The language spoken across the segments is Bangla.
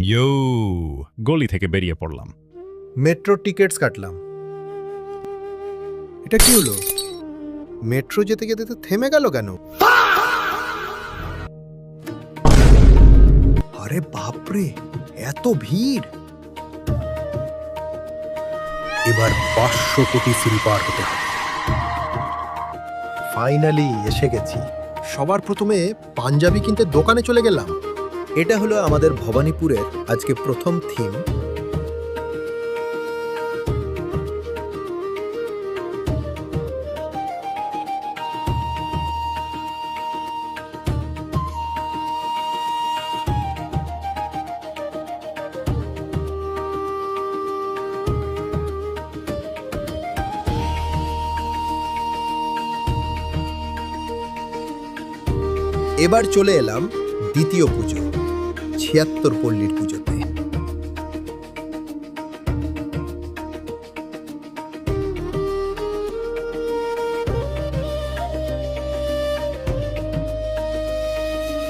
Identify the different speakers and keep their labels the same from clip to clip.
Speaker 1: ইয়ো, গলি থেকে বেরিয়ে পড়লাম।
Speaker 2: মেট্রো টিকিটস কাটলাম। এটা কি হলো? মেট্রো যেতে যেতে তো থেমে গেল কেন? আরে বাপরে, এত ভিড়! এবার 500 কোটি সিঁড়ি পার হতে হবে। ফাইনালি এসে গেছি। সবার প্রথমে পাঞ্জাবি কিনতে দোকানে চলে গেলাম। এটা হলো আমাদের ভবানীপুরের আজকে প্রথম থিম। এবার চলে এলাম দ্বিতীয় পুজো, ৭৬ পল্লীর পুজোতে।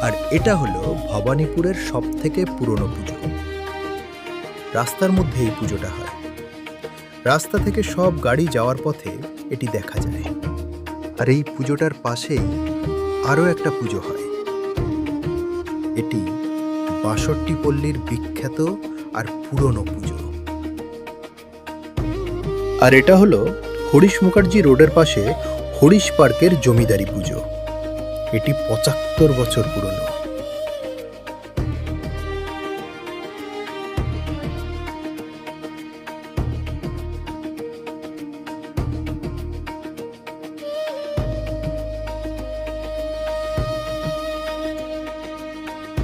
Speaker 2: আর এটা হলো ভবানীপুরের সবথেকে পুরনো পুজো। রাস্তার মধ্যে এই পুজোটা হয়। রাস্তা থেকে সব গাড়ি যাওয়ার পথে এটি দেখা যায়। আর এই পুজোটার পাশেই আরও একটা পুজো হয়। এটি ৬২ পল্লীর বিখ্যাত আর পুরনো পুজো। আর এটা হলো হরিশ মুখার্জি রোডের পাশে হরিশ পার্কের জমিদারি পুজো। এটি ৭৫ বছর পুরনো।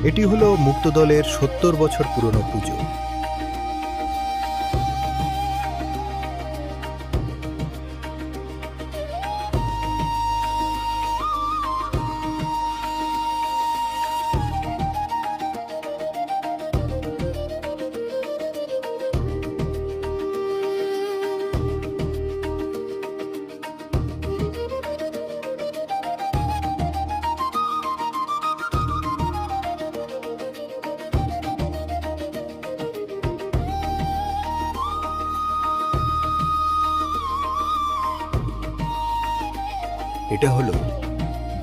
Speaker 2: এটি হলো মুক্তদলের ৭০ বছর পুরনো পুজো। এটা হলো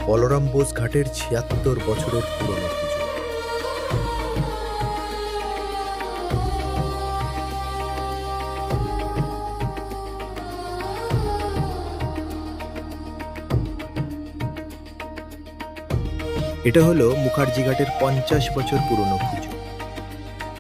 Speaker 2: বলরাম বোস ঘাটের ৭৬ বছরের পুরনো পুজো। এটা হলো মুখার্জি ঘাটের ৫০ বছর পুরনো পুজো।